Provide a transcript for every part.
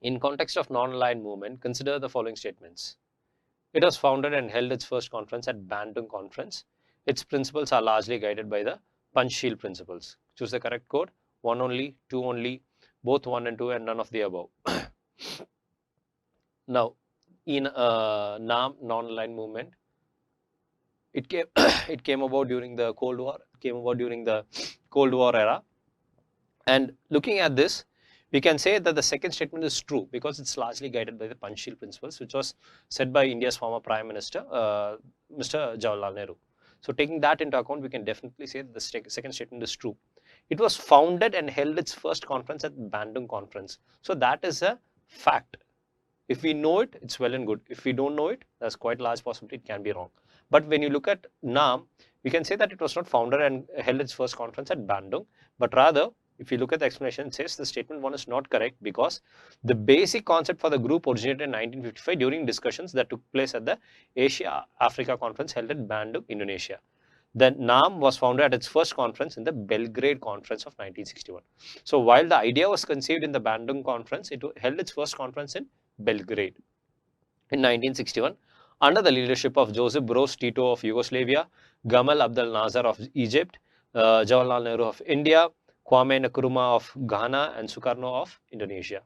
In context of non-aligned movement, consider the following statements. It was founded and held its first conference at Bandung Conference. Its principles are largely guided by the Panchsheel principles. Choose the correct code. One only, two only, both one and two, and none of the above. Now, in NAM, non-aligned movement, it came it came about during the Cold War. It came about during the Cold War era. And looking at this, we can say that the second statement is true because it's largely guided by the Panchsheel principles, which was said by India's former Prime Minister, Mr. Jawaharlal Nehru. So taking that into account, we can definitely say that the second statement is true. It was founded and held its first conference at Bandung Conference. So that is a fact. If we know it, it's well and good. If we don't know it, there's quite a large possibility it can be wrong. But when you look at NAM, we can say that it was not founded and held its first conference at Bandung, but rather, if you look at the explanation, it says the statement 1 is not correct because the basic concept for the group originated in 1955 during discussions that took place at the Asia-Africa conference held at Bandung, Indonesia. The NAM was founded at its first conference in the Belgrade Conference of 1961. So while the idea was conceived in the Bandung Conference, it held its first conference in Belgrade in 1961 under the leadership of Josip Broz Tito of Yugoslavia, Gamal Abdel Nasser of Egypt, Jawaharlal Nehru of India, Kwame Nkrumah of Ghana, and Sukarno of Indonesia.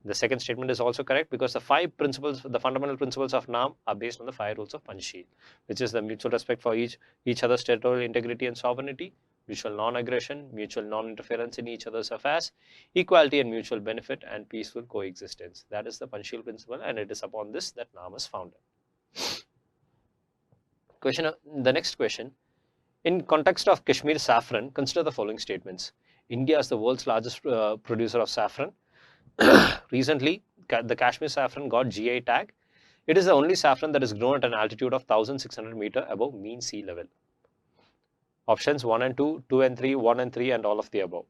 The second statement is also correct because the five principles, the fundamental principles of NAM are based on the five rules of Panchsheel, which is the mutual respect for each other's territorial integrity and sovereignty, mutual non-aggression, mutual non-interference in each other's affairs, equality and mutual benefit, and peaceful coexistence. That is the Panchsheel principle, and it is upon this that NAM is founded. The next question. In context of Kashmir saffron, consider the following statements. India is the world's largest producer of saffron. Recently, the Kashmir saffron got GI tag. It is the only saffron that is grown at an altitude of 1,600 meters above mean sea level. Options 1 and 2, 2 and 3, 1 and 3, and all of the above.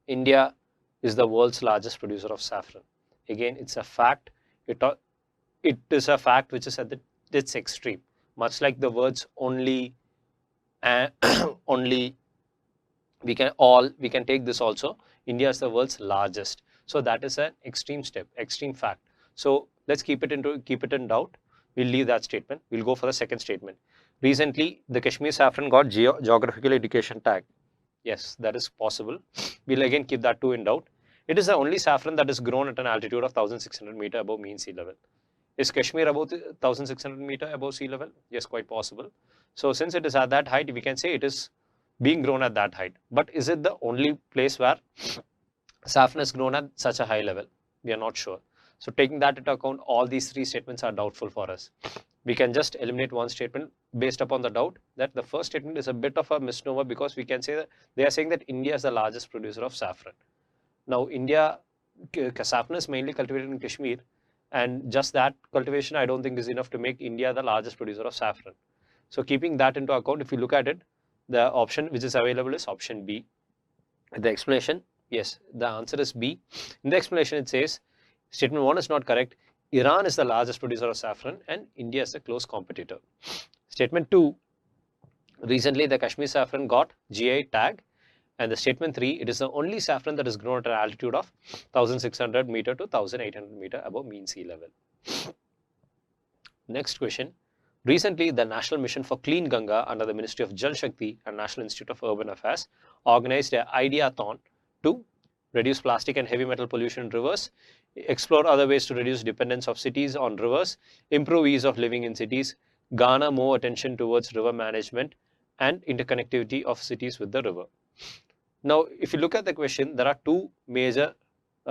India is the world's largest producer of saffron. Again, it's a fact. It is a fact which is at its extreme. Much like the words only and only, we can take this also. India is the world's largest. So that is an extreme step, extreme fact. So let's keep it in doubt. We'll leave that statement. We'll go for the second statement. Recently, the Kashmir saffron got geographical indication tag. Yes, that is possible. We'll again keep that too in doubt. It is the only saffron that is grown at an altitude of 1,600 meters above mean sea level. Is Kashmir above 1,600 meters above sea level? Yes, quite possible. So since it is at that height, we can say it is being grown at that height. But is it the only place where saffron is grown at such a high level? We are not sure. So taking that into account, all these three statements are doubtful for us. We can just eliminate one statement based upon the doubt that the first statement is a bit of a misnomer because we can say that they are saying that India is the largest producer of saffron. Now, saffron is mainly cultivated in Kashmir, and just that cultivation I don't think is enough to make India the largest producer of saffron. So keeping that into account, if you look at it, the option which is available is option B. The explanation, yes, the answer is B. In the explanation, it says statement 1 is not correct. Iran is the largest producer of saffron and India is a close competitor. Statement 2, recently the Kashmir saffron got GI tag. And the statement 3, it is the only saffron that is grown at an altitude of 1,600 meter to 1,800 meter above mean sea level. Next question. Recently, the National Mission for Clean Ganga under the Ministry of Jal Shakti and National Institute of Urban Affairs organized an Ideathon to reduce plastic and heavy metal pollution in rivers, explore other ways to reduce dependence of cities on rivers, improve ease of living in cities, garner more attention towards river management and interconnectivity of cities with the river. Now, if you look at the question, there are two major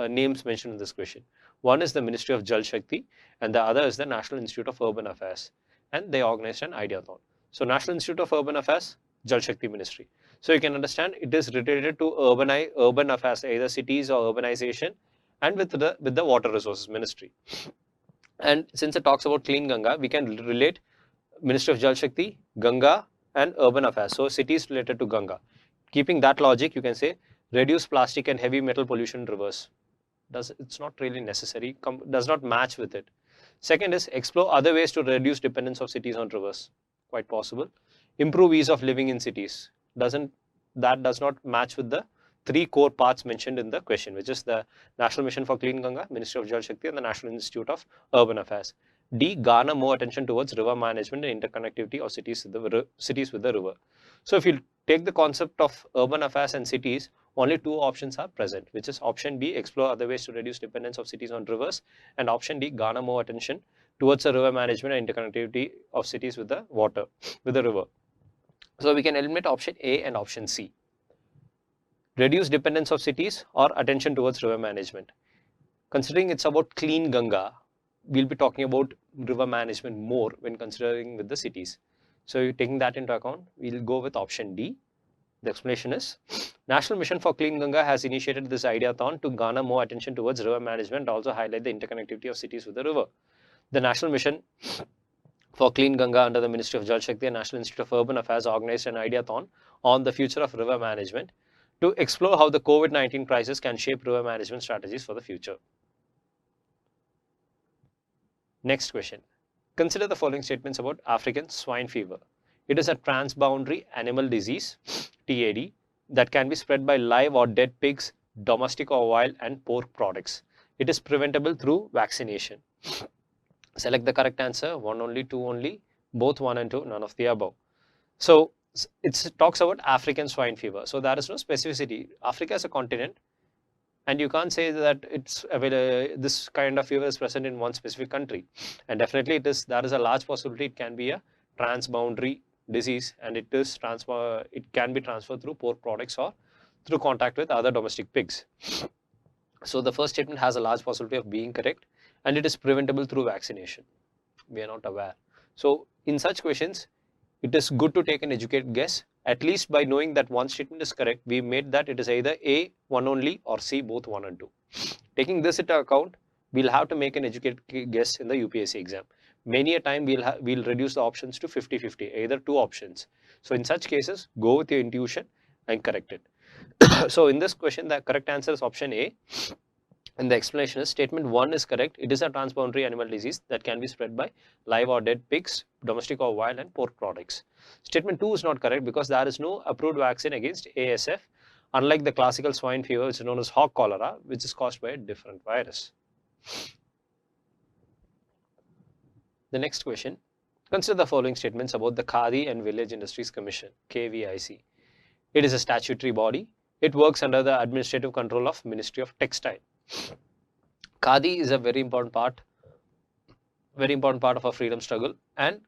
names mentioned in this question. One is the Ministry of Jal Shakti and the other is the National Institute of Urban Affairs, and they organized an Ideathon. So National Institute of Urban Affairs, Jal Shakti Ministry. So you can understand it is related to urban affairs, either cities or urbanization, and with the Water Resources Ministry. And since it talks about clean Ganga, we can relate Ministry of Jal Shakti, Ganga, and urban affairs. So cities related to Ganga. Keeping that logic, you can say reduce plastic and heavy metal pollution in rivers. It's not really necessary, does not match with it. Second is explore other ways to reduce dependence of cities on rivers. Quite possible. Improve ease of living in cities. That does not match with the three core parts mentioned in the question, which is the National Mission for Clean Ganga, Ministry of Jal Shakti, and the National Institute of Urban Affairs. D, garner more attention towards river management and interconnectivity of cities with the river. So if you take the concept of urban affairs and cities, only two options are present, which is option B, explore other ways to reduce dependence of cities on rivers, and option D, garner more attention towards the river management and interconnectivity of cities with the river. So we can eliminate option A and option C. Reduce dependence of cities or attention towards river management. Considering it's about clean Ganga, we'll be talking about river management more when considering with the cities. So taking that into account, we'll go with option D. The explanation is, National Mission for Clean Ganga has initiated this ideathon to garner more attention towards river management and also highlight the interconnectivity of cities with the river. The National Mission for Clean Ganga under the Ministry of Jal Shakti and National Institute of Urban Affairs organized an ideathon on the future of river management to explore how the COVID-19 crisis can shape river management strategies for the future. Next question. Consider the following statements about African swine fever. It is a transboundary animal disease, TAD, that can be spread by live or dead pigs, domestic or wild, and pork products. It is preventable through vaccination. Select the correct answer, 1 only, 2 only, both 1 and 2, none of the above. So it talks about African swine fever. So there is no specificity. Africa is a continent, and you can't say that this kind of fever is present in one specific country. And definitely there is a large possibility it can be a transboundary disease, and it can be transferred through pork products or through contact with other domestic pigs. So the first statement has a large possibility of being correct, and it is preventable through vaccination. We are not aware. So in such questions, it is good to take an educated guess. At least by knowing that one statement is correct, we made that it is either A, 1 only, or C, both 1 and 2. Taking this into account, we'll have to make an educated guess in the UPSC exam. Many a time we'll reduce the options to 50-50, either 2 options. So in such cases, go with your intuition and correct it. So in this question, the correct answer is option A. And the explanation is, statement 1 is correct. It is a transboundary animal disease that can be spread by live or dead pigs, domestic or wild, and pork products. Statement 2 is not correct because there is no approved vaccine against ASF, unlike the classical swine fever, which is known as hog cholera, which is caused by a different virus. The next question. Consider the following statements about the Khadi and Village Industries Commission, KVIC. It is a statutory body. It works under the administrative control of Ministry of Textile. Khadi is a very important part of our freedom struggle, and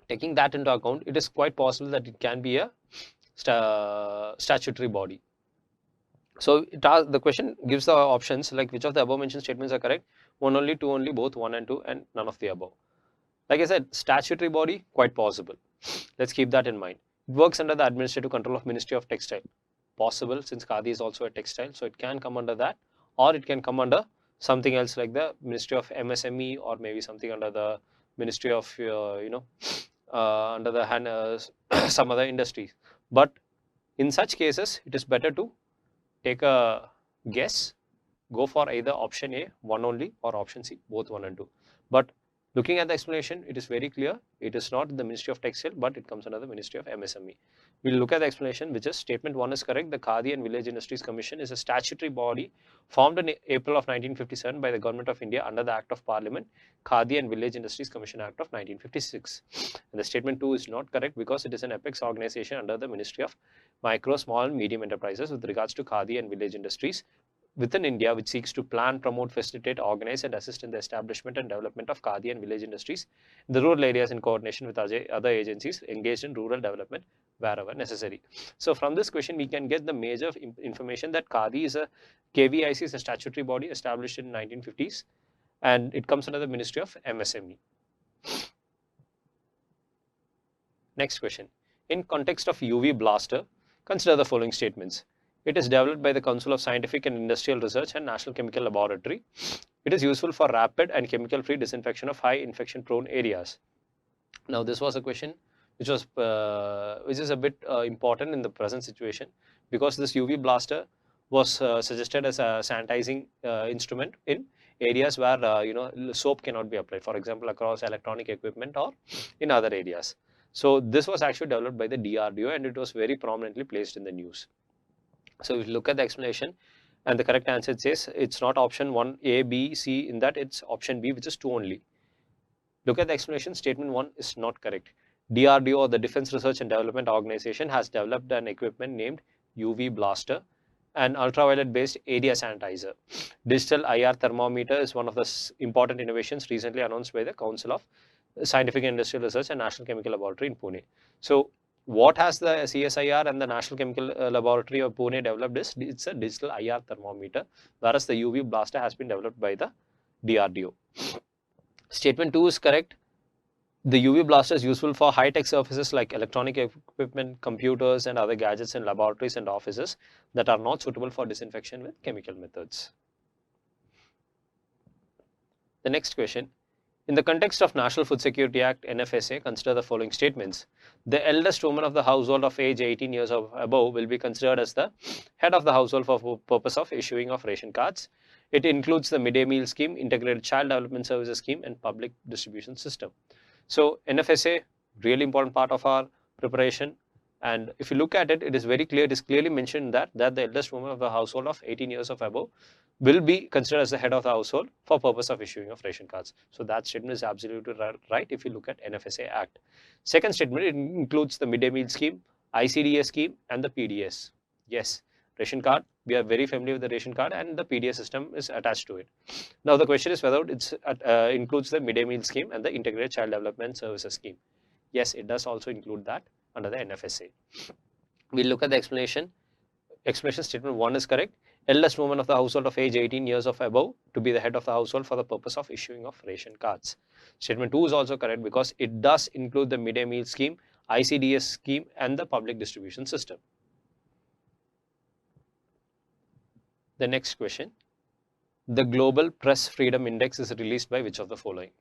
taking that into account, it is quite possible that it can be a statutory body. So the question gives the options like which of the above mentioned statements are correct. 1 only, 2 only, both 1 and 2, and none of the above. Like I said, statutory body, quite possible. Let's keep that in mind. It works under the administrative control of Ministry of Textile. Possible, since Khadi is also a textile, so it can come under that, or it can come under something else like the Ministry of MSME, or maybe something under the Ministry of under the some other industries. But in such cases, it is better to take a guess, go for either option A, 1 only, or option C, both 1 and 2. But looking at the explanation, it is very clear. It is not the Ministry of Textile, but it comes under the Ministry of MSME. We'll look at the explanation, which is statement 1 is correct. The Khadi and Village Industries Commission is a statutory body formed in April of 1957 by the Government of India under the Act of Parliament, Khadi and Village Industries Commission Act of 1956. And the statement 2 is not correct because it is an apex organization under the Ministry of Micro, Small and Medium Enterprises with regards to Khadi and Village Industries within India, which seeks to plan, promote, facilitate, organize and assist in the establishment and development of Khadi and village industries in the rural areas in coordination with other agencies engaged in rural development wherever necessary. So from this question, we can get the major information that KVIC is a statutory body established in 1950s, and it comes under the Ministry of MSME. Next question. In context of UV blaster, consider the following statements. It is developed by the Council of Scientific and Industrial Research and National Chemical Laboratory. It is useful for rapid and chemical-free disinfection of high infection-prone areas. Now, this was a question which is a bit important in the present situation, because this UV blaster was suggested as a sanitizing instrument in areas where soap cannot be applied, for example across electronic equipment or in other areas. So this was actually developed by the DRDO, and it was very prominently placed in the news. So if you look at the explanation, and the correct answer says it's not option 1, A, B, C, in that it's option B, which is 2 only. Look at the explanation, statement 1 is not correct. DRDO, or the Defense Research and Development Organization, has developed an equipment named UV Blaster, an ultraviolet based area sanitizer. Digital IR thermometer is one of the important innovations recently announced by the Council of Scientific and Industrial Research and National Chemical Laboratory in Pune. So what has the CSIR and the National Chemical Laboratory of Pune developed is it's a digital IR thermometer, whereas the UV Blaster has been developed by the DRDO. Statement 2 is correct. The UV blaster is useful for high-tech surfaces like electronic equipment, computers, and other gadgets in laboratories and offices that are not suitable for disinfection with chemical methods. The next question. In the context of National Food Security Act, NFSA, consider the following statements. The eldest woman of the household of age 18 years or above will be considered as the head of the household for purpose of issuing of ration cards. It includes the midday meal scheme, integrated child development services scheme, and public distribution system. So NFSA, really important part of our preparation. And if you look at it, it is very clear, it is clearly mentioned that the eldest woman of the household of 18 years of above will be considered as the head of the household for purpose of issuing of ration cards. So that statement is absolutely right if you look at NFSA Act. Second statement, it includes the midday meal scheme, ICDS scheme, and the PDS. Yes, ration card, we are very familiar with the ration card, and the PDS system is attached to it. Now the question is whether it includes the midday meal scheme and the integrated child development services scheme. Yes, it does also include that under the NFSA. We'll look at the explanation. Explanation statement 1 is correct. Eldest woman of the household of age 18 years of above to be the head of the household for the purpose of issuing of ration cards. Statement 2 is also correct because it does include the midday meal scheme, ICDS scheme, and the public distribution system. The next question. The Global Press Freedom Index is released by which of the following?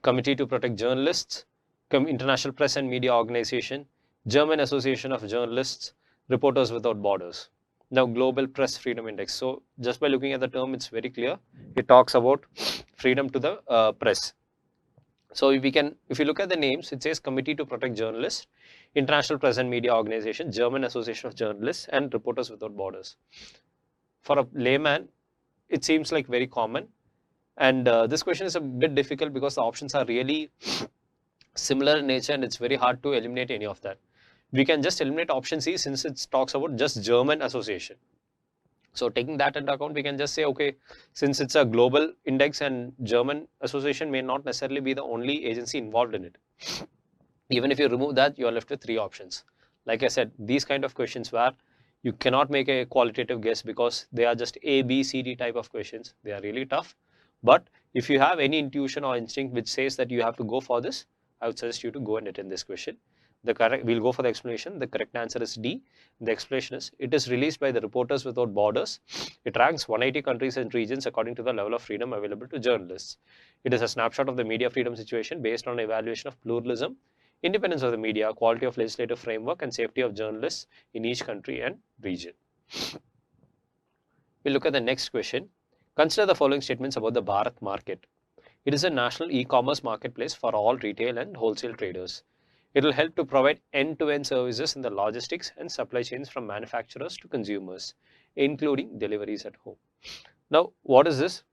Committee to Protect Journalists, International Press and Media Organization, German Association of Journalists, Reporters Without Borders. Now, Global Press Freedom Index. So just by looking at the term, it's very clear. It talks about freedom to the press. So if you look at the names, it says Committee to Protect Journalists, International Press and Media Organization, German Association of Journalists, and Reporters Without Borders. For a layman, it seems like very common. And this question is a bit difficult because the options are really similar in nature and it's very hard to eliminate any of that. We can just eliminate option C since it talks about just German association. So taking that into account, we can just say, okay, since it's a global index and German association may not necessarily be the only agency involved in it. Even if you remove that, you are left with 3 options. Like I said, these kind of questions where you cannot make a qualitative guess because they are just A, B, C, D type of questions. They are really tough. But if you have any intuition or instinct which says that you have to go for this, I would suggest you to go and attend this question. We'll go for the explanation. The correct answer is D. The explanation is, it is released by the Reporters Without Borders. It ranks 180 countries and regions according to the level of freedom available to journalists. It is a snapshot of the media freedom situation based on evaluation of pluralism, independence of the media, quality of legislative framework, and safety of journalists in each country and region. We'll look at the next question. Consider the following statements about the Bharat market. It is a national e-commerce marketplace for all retail and wholesale traders. It will help to provide end-to-end services in the logistics and supply chains from manufacturers to consumers, including deliveries at home. Now, what is this?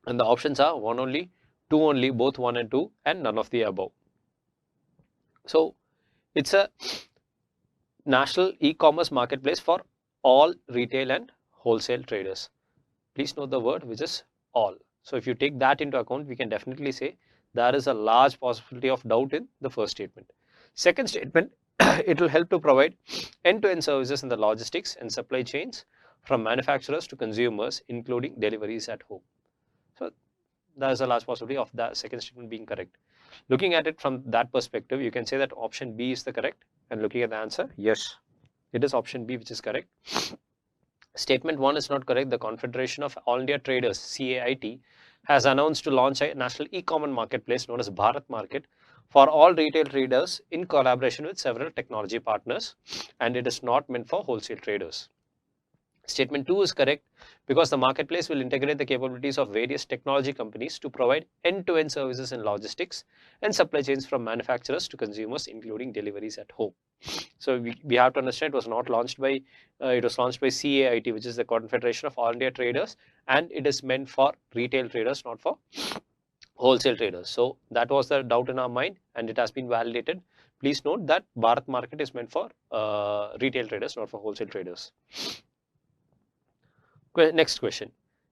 And the options are 1 only, 2 only, both 1 and 2, and none of the above. So, it's a national e-commerce marketplace for all retail and wholesale traders. Please note the word which is all. So if you take that into account, we can definitely say there is a large possibility of doubt in the first statement. Second statement, it will help to provide end-to-end services in the logistics and supply chains from manufacturers to consumers, including deliveries at home. So there is a large possibility of the second statement being correct. Looking at it from that perspective, you can say that option B is the correct. And looking at the answer, yes, it is option B which is correct. Statement 1 is not correct. The Confederation of All India Traders, CAIT, has announced to launch a national e-commerce marketplace known as Bharat Market for all retail traders in collaboration with several technology partners, and it is not meant for wholesale traders. Statement 2 is correct because the marketplace will integrate the capabilities of various technology companies to provide end-to-end services in logistics and supply chains from manufacturers to consumers, including deliveries at home. So we have to understand it was not launched by, it was launched by CAIT, which is the Confederation of All India Traders, and it is meant for retail traders, not for wholesale traders. So that was the doubt in our mind, and it has been validated. Please note that Bharat market is meant for retail traders, not for wholesale traders. Next question.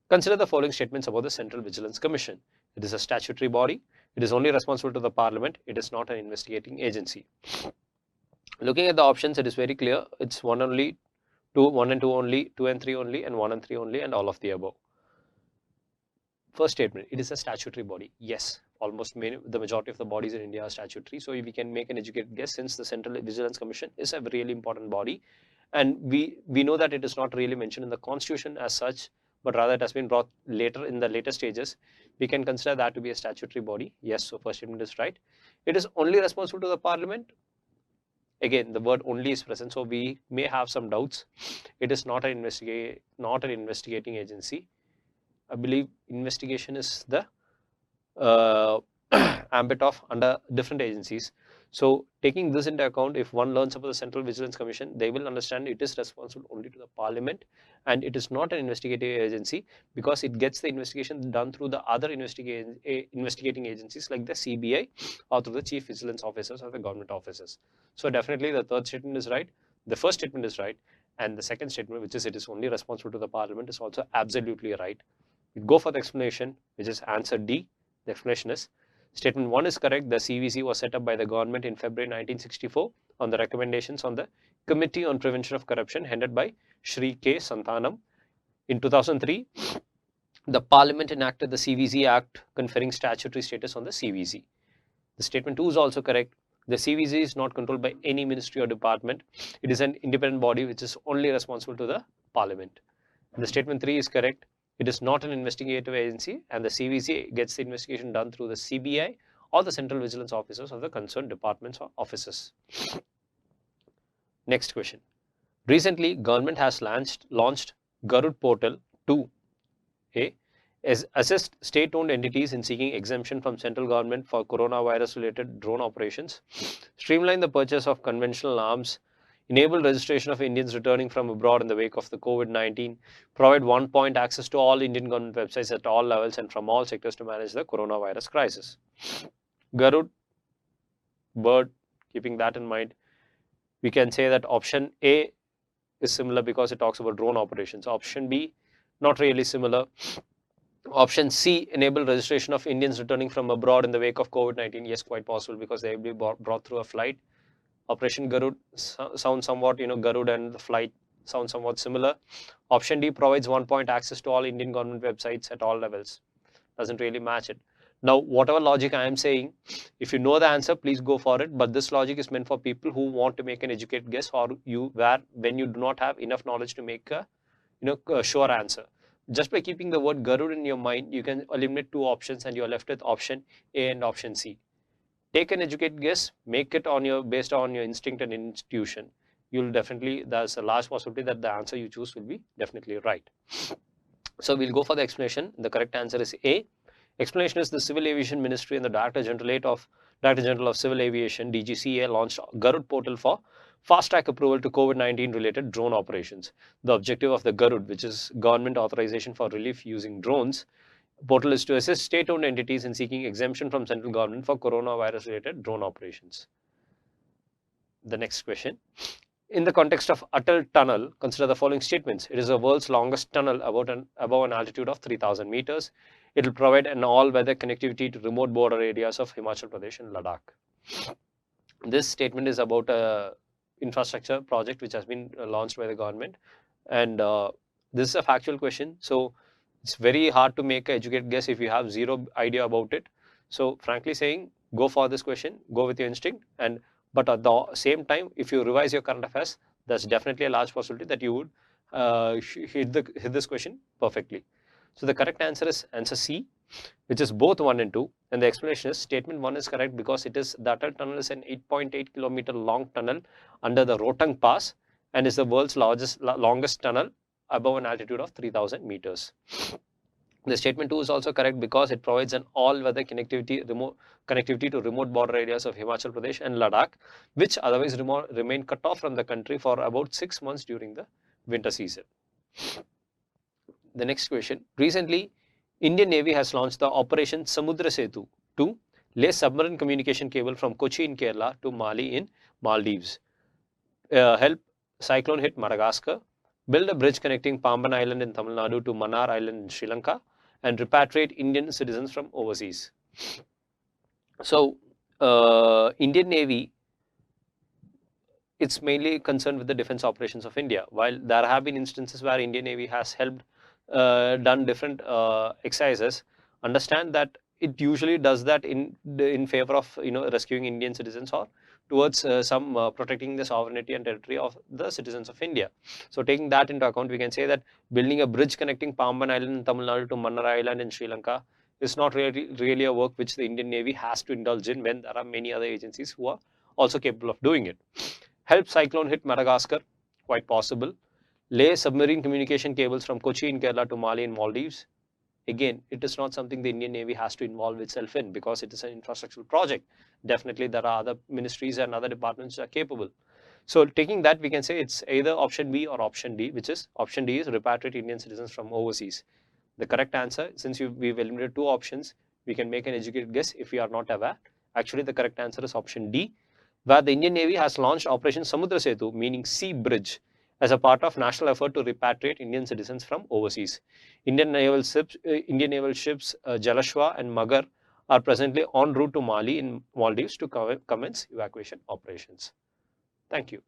Consider the following statements about the Central Vigilance Commission. It is a statutory body. It is only responsible to the Parliament. It is not an investigating agency. Looking at the options, it is very clear. It's 1 only, 2, 1 and 2 only, 2 and 3 only, and 1 and 3 only, and all of the above. First statement, it is a statutory body. Yes, almost the majority of the bodies in India are statutory. So we can make an educated guess, since the Central Vigilance Commission is a really important body. And we know that it is not really mentioned in the constitution as such, but rather it has been brought later in the later stages. We can consider that to be a statutory body. Yes, so first statement is right. It is only responsible to the Parliament. Again, the word only is present, so we may have some doubts. It is not an investigating agency. I believe investigation is the ambit of under different agencies. So taking this into account, if one learns about the Central Vigilance Commission, they will understand it is responsible only to the Parliament, and it is not an investigative agency, because it gets the investigation done through the other investigating agencies like the CBI or through the Chief Vigilance Officers or the government officers. So definitely the third statement is right, the first statement is right, and the second statement, which is it is only responsible to the Parliament, is also absolutely right. We go for the explanation, which is answer D. The explanation is, statement 1 is correct. The CVC was set up by the government in February 1964 on the recommendations on the Committee on Prevention of Corruption headed by Shri K. Santhanam. In 2003, the Parliament enacted the CVC Act conferring statutory status on the CVC. The statement 2 is also correct. The CVC is not controlled by any ministry or department. It is an independent body which is only responsible to the Parliament. The statement 3 is correct. It is not an investigative agency, and the CVC gets the investigation done through the CBI or the Central Vigilance Officers of the concerned departments or offices. Next question. Recently, government has launched Garud Portal to assist state-owned entities in seeking exemption from central government for coronavirus-related drone operations, streamline the purchase of conventional arms, enable registration of Indians returning from abroad in the wake of the COVID-19, provide one-point access to all Indian government websites at all levels and from all sectors to manage the coronavirus crisis. Garud, bird, keeping that in mind, we can say that option A is similar because it talks about drone operations. Option B, not really similar. Option C, enable registration of Indians returning from abroad in the wake of COVID-19. Yes, quite possible, because they will be brought through a flight. Operation Garud sounds somewhat, Garud and the flight sound somewhat similar. Option D provides one-point access to all Indian government websites at all levels. Doesn't really match it. Now, whatever logic I am saying, if you know the answer, please go for it. But this logic is meant for people who want to make an educated guess, or when you do not have enough knowledge to make a sure answer. Just by keeping the word Garud in your mind, you can eliminate two options, and you're left with option A and option C. Take an educated guess, make it based on your instinct and intuition. There's a large possibility that the answer you choose will be definitely right. So we'll go for the explanation. The correct answer is A. Explanation is the Civil Aviation Ministry and the Director General of Civil Aviation, DGCA, launched Garud Portal for fast-track approval to COVID-19 related drone operations. The objective of the Garud, which is government authorization for relief using drones, portal is to assist state-owned entities in seeking exemption from central government for coronavirus-related drone operations. The next question. In the context of Atal Tunnel, consider the following statements. It is the world's longest tunnel above an altitude of 3,000 meters. It will provide an all-weather connectivity to remote border areas of Himachal Pradesh and Ladakh. This statement is about a infrastructure project which has been launched by the government, and this is a factual question. So it's very hard to make an educated guess if you have zero idea about it. So frankly saying, go for this question, go with your instinct, but at the same time, if you revise your current affairs, there's definitely a large possibility that you would hit this question perfectly. So the correct answer is answer C, which is both 1 and 2. And the explanation is statement 1 is correct because the Atal Tunnel is an 8.8 kilometer long tunnel under the Rohtang Pass and is the world's longest tunnel above an altitude of 3,000 meters. The statement 2 is also correct because it provides an all-weather connectivity to remote border areas of Himachal Pradesh and Ladakh, which otherwise remain cut off from the country for about 6 months during the winter season. The next question. Recently, Indian Navy has launched the Operation Samudra Setu to lay submarine communication cable from Kochi in Kerala to Mali in Maldives, help cyclone hit Madagascar, build a bridge connecting Pamban Island in Tamil Nadu to Mannar Island in Sri Lanka, and repatriate Indian citizens from overseas. So, Indian Navy, it's mainly concerned with the defense operations of India. While there have been instances where Indian Navy has helped, done different exercises, understand that it usually does that in favor of rescuing Indian citizens or towards some protecting the sovereignty and territory of the citizens of India. So taking that into account, we can say that building a bridge connecting Pamban Island in Tamil Nadu to Mannar Island in Sri Lanka is not really a work which the Indian Navy has to indulge in when there are many other agencies who are also capable of doing it. Help cyclone hit Madagascar, quite possible. Lay submarine communication cables from Kochi in Kerala to Mali in Maldives. Again, it is not something the Indian Navy has to involve itself in because it is an infrastructural project. Definitely there are other ministries and other departments that are capable. So taking that, we can say it's either option B or option D, which is option D is repatriate Indian citizens from overseas. The correct answer, since we've eliminated two options, we can make an educated guess if we are not aware. Actually, the correct answer is option D, where the Indian Navy has launched Operation Samudra Setu, meaning Sea Bridge, as a part of national effort to repatriate Indian citizens from overseas. Indian naval ships Jalashwa and Magar are presently en route to Mali in Maldives to commence evacuation operations. Thank you.